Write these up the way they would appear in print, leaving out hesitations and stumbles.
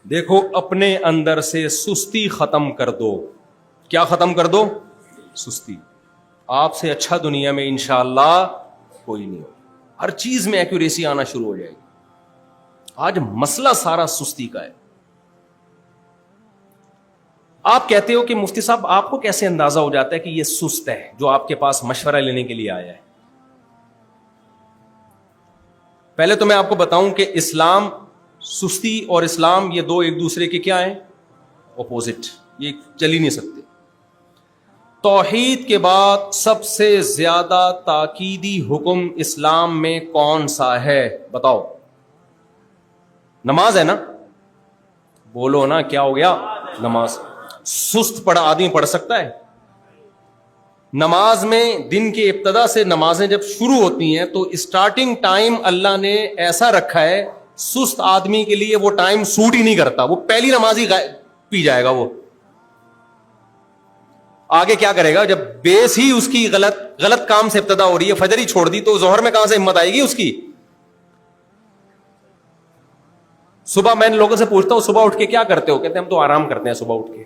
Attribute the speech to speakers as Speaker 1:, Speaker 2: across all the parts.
Speaker 1: دیکھو اپنے اندر سے سستی ختم کر دو. کیا ختم کر دو؟ سستی. آپ سے اچھا دنیا میں انشاءاللہ کوئی نہیں ہو. ہر چیز میں ایکوریسی آنا شروع ہو جائے گی. آج مسئلہ سارا سستی کا ہے. آپ کہتے ہو کہ مفتی صاحب آپ کو کیسے اندازہ ہو جاتا ہے کہ یہ سست ہے جو آپ کے پاس مشورہ لینے کے لیے آیا ہے؟ پہلے تو میں آپ کو بتاؤں کہ اسلام، سستی اور اسلام یہ دو ایک دوسرے کے کیا ہیں؟ اپوزٹ. یہ چل ہی نہیں سکتے. توحید کے بعد سب سے زیادہ تاکیدی حکم اسلام میں کون سا ہے؟ بتاؤ. نماز ہے نا؟ بولو نا، کیا ہو گیا؟ نماز. سست پڑا آدمی پڑھ سکتا ہے؟ نماز میں دن کی ابتدا سے نمازیں جب شروع ہوتی ہیں تو اسٹارٹنگ ٹائم اللہ نے ایسا رکھا ہے، سست آدمی کے لیے وہ ٹائم سوٹ ہی نہیں کرتا. وہ پہلی نماز ہی پی جائے گا. وہ آگے کیا کرے گا؟ جب بیس ہی اس کی غلط کام سے ابتدا ہو رہی ہے، فجر ہی چھوڑ دی، تو ظہر میں کہاں سے ہمت آئے گی اس کی؟ صبح میں لوگوں سے پوچھتا ہوں صبح اٹھ کے کیا کرتے ہو؟ کہتے ہیں ہم تو آرام کرتے ہیں صبح اٹھ کے.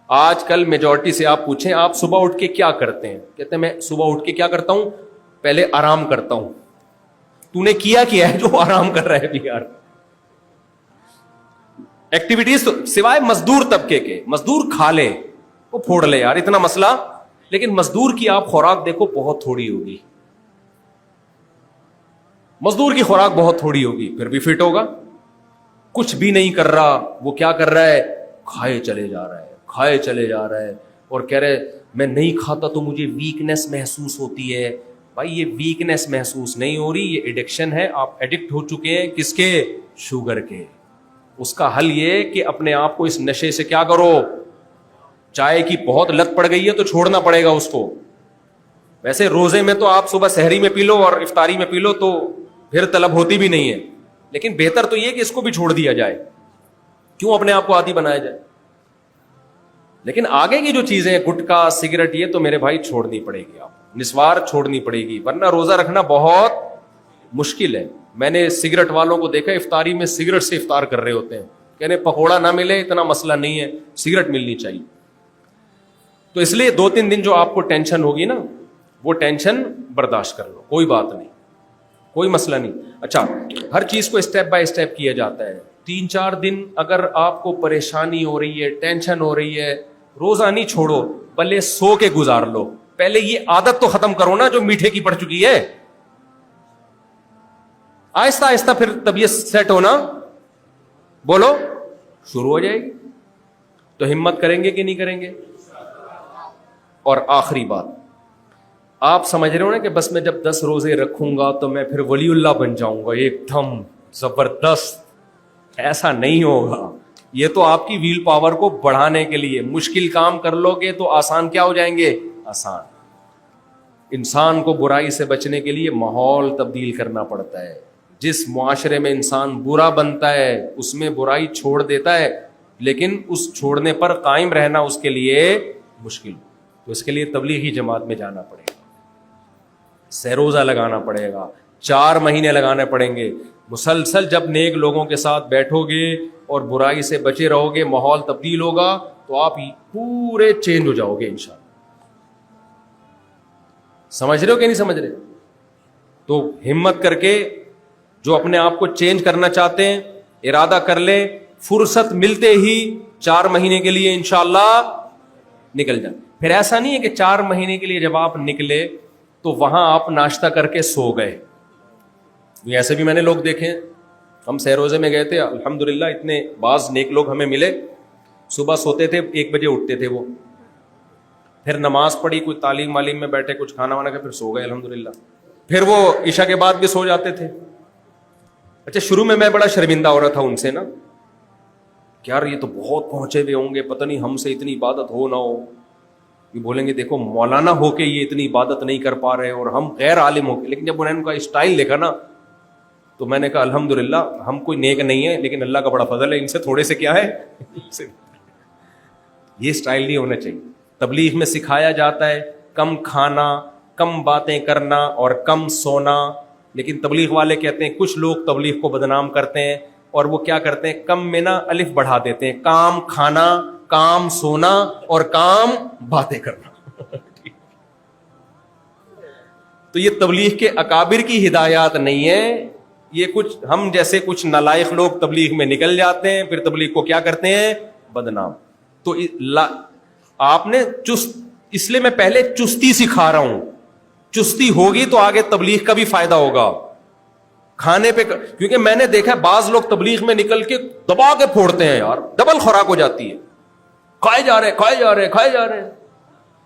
Speaker 1: آج کل میجورٹی سے آپ پوچھیں آپ صبح اٹھ کے کیا کرتے ہیں، کہتے ہیں میں صبح اٹھ کے کیا کرتا ہوں؟ پہلے آرام کرتا ہوں. تو نے کیا ہے جو آرام کر رہا ہے بھی یار؟ ایکٹیویٹیز تو سوائے مزدور طبقے کے، مزدور کھا لے وہ پھوڑ لے یار، اتنا مسئلہ. لیکن مزدور کی آپ خوراک دیکھو بہت تھوڑی ہوگی. مزدور کی خوراک بہت تھوڑی ہوگی پھر بھی فٹ ہوگا. کچھ بھی نہیں کر رہا، وہ کیا کر رہا ہے؟ کھائے چلے جا رہا ہے، کھائے چلے جا رہا ہے، اور کہہ رہے میں نہیں کھاتا تو مجھے ویکنیس محسوس ہوتی ہے. بھائی یہ ویکنیس محسوس نہیں ہو رہی، یہ ایڈکشن ہے. آپ ایڈکٹ ہو چکے ہیں کس کے؟ شوگر کے. اس کا حل یہ کہ اپنے آپ کو اس نشے سے کیا کرو؟ چائے کی بہت لت پڑ گئی ہے تو چھوڑنا پڑے گا اس کو. ویسے روزے میں تو آپ صبح سحری میں پی لو اور افطاری میں پی لو تو پھر طلب ہوتی بھی نہیں ہے، لیکن بہتر تو یہ کہ اس کو بھی چھوڑ دیا جائے. کیوں اپنے آپ کو عادی بنایا جائے؟ لیکن آگے کی جو چیزیں گٹکا سگریٹ یہ تو میرے بھائی چھوڑنی پڑے گی. آپ نسوار چھوڑنی پڑے گی، ورنہ روزہ رکھنا بہت مشکل ہے. میں نے سگریٹ والوں کو دیکھا افطاری میں سگریٹ سے افطار کر رہے ہوتے ہیں. کہنے پکوڑا نہ ملے اتنا مسئلہ نہیں ہے، سگریٹ ملنی چاہیے. تو اس لیے 2-3 دن جو آپ کو ٹینشن ہوگی نا، وہ ٹینشن برداشت کر لو، کوئی بات نہیں، کوئی مسئلہ نہیں. اچھا، ہر چیز کو اسٹیپ بائی اسٹیپ کیا جاتا ہے. 3-4 دن اگر آپ کو پریشانی ہو رہی ہے، ٹینشن ہو رہی ہے، روزہ نہیں چھوڑو، بلے سو کے گزار لو. پہلے یہ عادت تو ختم کرو نا جو میٹھے کی پڑ چکی ہے. آہستہ آہستہ پھر طبیعت سیٹ ہونا بولو شروع ہو جائے گی. تو ہمت کریں گے کہ نہیں کریں گے؟ اور آخری بات، آپ سمجھ رہے ہو نا کہ بس میں جب 10 روزے رکھوں گا تو میں پھر ولی اللہ بن جاؤں گا ایک دم زبردست. ایسا نہیں ہوگا. یہ تو آپ کی ویل پاور کو بڑھانے کے لیے. مشکل کام کر لو گے تو آسان کیا ہو جائیں گے؟ آسان. انسان کو برائی سے بچنے کے لیے ماحول تبدیل کرنا پڑتا ہے. جس معاشرے میں انسان برا بنتا ہے اس میں برائی چھوڑ دیتا ہے، لیکن اس چھوڑنے پر قائم رہنا اس کے لیے مشکل. تو اس کے لیے تبلیغی جماعت میں جانا پڑے گا، سہروزہ لگانا پڑے گا، 4 مہینے لگانے پڑیں گے. مسلسل جب نیک لوگوں کے ساتھ بیٹھو گے اور برائی سے بچے رہو گے، ماحول تبدیل ہوگا تو آپ پورے چینج ہو جاؤ گے انشاءاللہ. سمجھ رہے ہو کہ نہیں سمجھ رہے؟ تو ہمت کر کے جو اپنے آپ کو چینج کرنا چاہتے ہیں ارادہ کر لیں، فرصت ملتے ہی 4 مہینے کے لیے انشاءاللہ نکل جائیں. پھر ایسا نہیں ہے کہ 4 مہینے کے لیے جب آپ نکلے تو وہاں آپ ناشتہ کر کے سو گئے. ایسے بھی میں نے لوگ دیکھے ہیں. ہم سہروزے میں گئے تھے، الحمدللہ اتنے بعض نیک لوگ ہمیں ملے، صبح سوتے تھے 1 بجے اٹھتے تھے وہ، پھر نماز پڑھی، کوئی تعلیم معلیم میں بیٹھے، کچھ کھانا وانا کے پھر سو گئے الحمدللہ. پھر وہ عشاء کے بعد بھی سو جاتے تھے. اچھا شروع میں بڑا شرمندہ ہو رہا تھا ان سے نا، کہ یار یہ تو بہت پہنچے ہوئے ہوں گے، پتہ نہیں ہم سے اتنی عبادت ہو نہ ہو. یہ بولیں گے دیکھو مولانا ہو کے یہ اتنی عبادت نہیں کر پا رہے اور ہم غیر عالم ہو کے. لیکن جب انہوں نے ان کا اسٹائل دیکھا نا تو میں نے کہا الحمدللہ ہم کوئی نیک نہیں ہے، لیکن اللہ کا بڑا فضل ہے، ان سے تھوڑے سے کیا ہے یہ اسٹائل نہیں ہونا چاہیے. تبلیغ میں سکھایا جاتا ہے کم کھانا، کم باتیں کرنا اور کم سونا. لیکن تبلیغ والے کہتے ہیں، کچھ لوگ تبلیغ کو بدنام کرتے ہیں اور وہ کیا کرتے ہیں, کم میں نا الف بڑھا دیتے ہیں, کام کھانا, کام سونا اور کام باتیں کرنا. تو یہ تبلیغ کے اکابر کی ہدایات نہیں ہے, یہ کچھ ہم جیسے کچھ نالائق لوگ تبلیغ میں نکل جاتے ہیں, پھر تبلیغ کو کیا کرتے ہیں, بدنام. تو آپ نے چست, اس لیے میں پہلے چستی سکھا رہا ہوں, چستی ہوگی تو آگے تبلیغ کا بھی فائدہ ہوگا. کھانے پہ, کیونکہ میں نے دیکھا بعض لوگ تبلیغ میں نکل کے دبا کے پھوڑتے ہیں یار, ڈبل خوراک ہو جاتی ہے, کھائے جا رہے کھائے جا رہے کھائے جا رہے ہیں.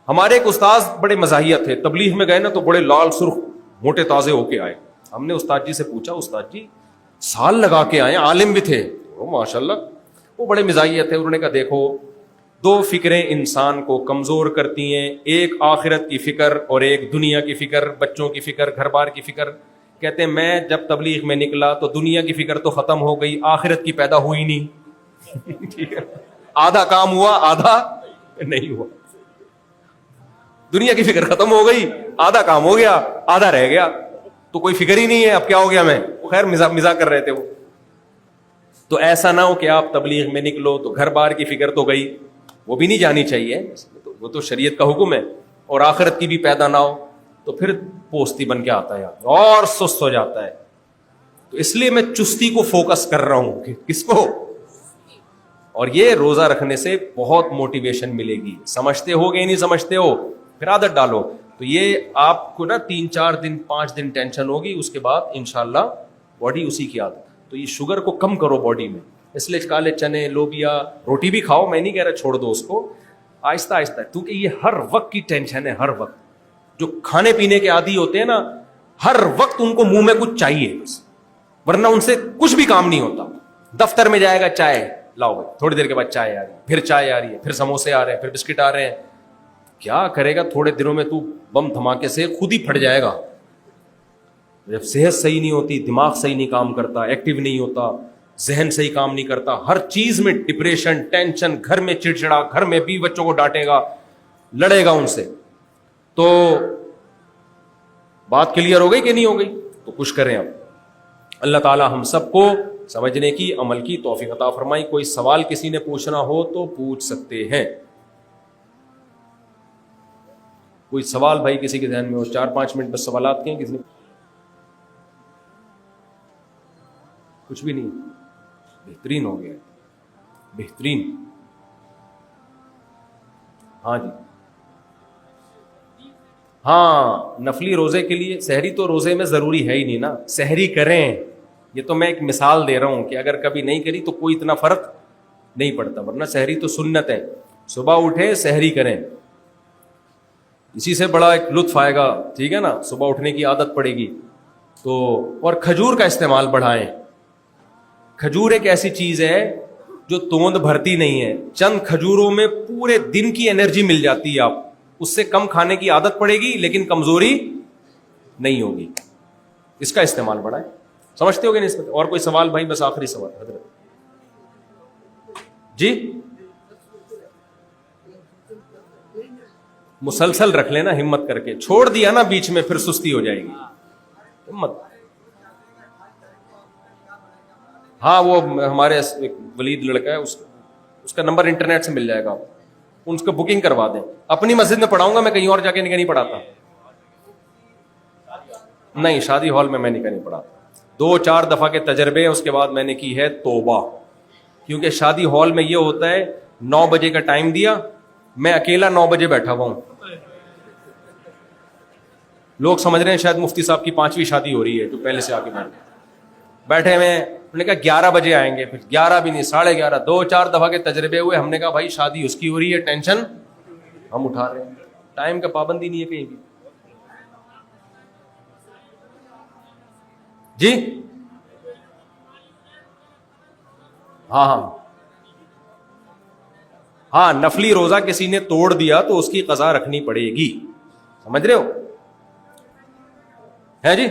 Speaker 1: ہمارے ایک استاذ بڑے مزاحیہ تھے, تبلیغ میں گئے نا تو بڑے لال سرخ موٹے تازے ہو کے آئے. ہم نے استاد جی سے پوچھا, استاد جی سال لگا کے آئے, عالم بھی تھے ماشاء اللہ, وہ بڑے مزاحیہ تھے. انہوں نے کہا دیکھو دو فکریں انسان کو کمزور کرتی ہیں, ایک آخرت کی فکر اور ایک دنیا کی فکر, بچوں کی فکر, گھر بار کی فکر. کہتے ہیں میں جب تبلیغ میں نکلا تو دنیا کی فکر تو ختم ہو گئی, آخرت کی پیدا ہوئی نہیں. ٹھیک ہے, آدھا کام ہوا آدھا نہیں ہوا. دنیا کی فکر ختم ہو گئی, آدھا کام ہو گیا آدھا رہ گیا, تو کوئی فکر ہی نہیں ہے اب کیا ہو گیا. میں خیر مزاح کر رہے تھے وہ. تو ایسا نہ ہو کہ آپ تبلیغ میں نکلو تو گھر بار کی فکر تو گئی, وہ بھی نہیں جانی چاہیے, وہ تو شریعت کا حکم ہے, اور آخرت کی بھی پیدا نہ ہو تو پھر پوستی بن کے آتا ہے اور سست ہو جاتا ہے. تو اس لیے میں چستی کو فوکس کر رہا ہوں کہ کس کو, اور یہ روزہ رکھنے سے بہت موٹیویشن ملے گی. سمجھتے ہو گے نہیں سمجھتے ہو, پھر عادت ڈالو. تو یہ آپ کو نا 3-4 دن 5 دن ٹینشن ہوگی, اس کے بعد انشاءاللہ باڈی اسی کی عادت. تو یہ شوگر کو کم کرو باڈی میں, اس لیے کالے چنے, لوبیا, روٹی بھی کھاؤ, میں نہیں کہہ رہا چھوڑ دو اس کو, آہستہ آہستہ, کیونکہ یہ ہر وقت کی ٹینشن ہے. ہر وقت جو کھانے پینے کے عادی ہوتے ہیں نا, ہر وقت ان کو منہ میں کچھ چاہیے بس, ورنہ ان سے کچھ بھی کام نہیں ہوتا. دفتر میں جائے گا, چائے لاؤ بھائی, تھوڑی دیر کے بعد چائے آ رہی ہے, پھر چائے آ رہی ہے, پھر سموسے آ رہے ہیں, پھر بسکٹ آ رہے ہیں. کیا کرے گا, تھوڑے دنوں میں تو بم دھماکے سے خود ہی پھٹ جائے گا. جب صحت صحیح نہیں ہوتی, دماغ صحیح نہیں کام کرتا, ایکٹیو نہیں ہوتا, ذہن صحیح کام نہیں کرتا, ہر چیز میں ڈپریشن, ٹینشن, گھر میں چڑچڑا, گھر میں بھی بچوں کو ڈانٹے گا, لڑے گا ان سے. تو بات کلیئر ہو گئی کہ نہیں ہو گئی؟ تو کچھ کریں اب. اللہ تعالی ہم سب کو سمجھنے کی, عمل کی توفیق عطا فرمائی. کوئی سوال کسی نے پوچھنا ہو تو پوچھ سکتے ہیں. کوئی سوال بھائی کسی کے ذہن میں ہو, 4-5 منٹ بس سوالات کے ہیں. کسی نے کچھ بھی نہیں؟ بہترین ہو گیا, بہترین. ہاں جی, ہاں نفلی روزے کے لیے سحری تو روزے میں ضروری ہے ہی نہیں نا, سحری کریں. یہ تو میں ایک مثال دے رہا ہوں کہ اگر کبھی نہیں کری تو کوئی اتنا فرق نہیں پڑتا, ورنہ سحری تو سنت ہے. صبح اٹھے سحری کریں, اسی سے بڑا ایک لطف آئے گا. ٹھیک ہے نا, صبح اٹھنے کی عادت پڑے گی تو. اور کھجور کا استعمال بڑھائیں. کھجور ایک ایسی چیز ہے جو توند بھرتی نہیں ہے, چند کھجوروں میں پورے دن کی انرجی مل جاتی ہے. آپ اس سے کم کھانے کی عادت پڑے گی لیکن کمزوری نہیں ہوگی. اس کا استعمال بڑھائیں. سمجھتے ہو گے نہیں؟ اور کوئی سوال بھائی؟ بس آخری سوال حضرت جی. مسلسل رکھ لینا ہمت کر کے, چھوڑ دیا نا بیچ میں پھر سستی ہو جائے گی. ہمت. ہاں وہ ہمارے ایک ولید لڑکا ہے, اس کا نمبر انٹرنیٹ سے مل جائے گا, ان کو بکنگ کروا دیں. اپنی مسجد میں پڑھاؤں گا میں, کہیں اور جا کے نہیں پڑھاتا. نہیں, شادی ہال میں نہیں پڑھاتا. 2-4 دفعہ کے تجربے, اس کے بعد میں نے کی ہے توبہ. کیونکہ شادی ہال میں یہ ہوتا ہے 9 بجے کا ٹائم دیا, میں اکیلا 9 بجے بیٹھا ہوا ہوں. لوگ سمجھ رہے ہیں شاید مفتی صاحب کی 5ویں شادی ہو رہی ہے, جو پہلے سے آ کے بیٹھے ہوئے ہیں. انہوں نے کہا 11 بجے آئیں گے, پھر 11 بھی نہیں, 11:30. 2-4 دفعہ کے تجربے ہوئے. ہم نے کہا بھائی شادی اس کی ہو رہی ہے, ٹینشن ہم اٹھا رہے ہیں. ٹائم کا پابندی نہیں ہے کہیں بھی. جی ہاں نفلی روزہ کسی نے توڑ دیا تو اس کی قضا رکھنی پڑے گی. سمجھ رہے ہو؟ ہے جی.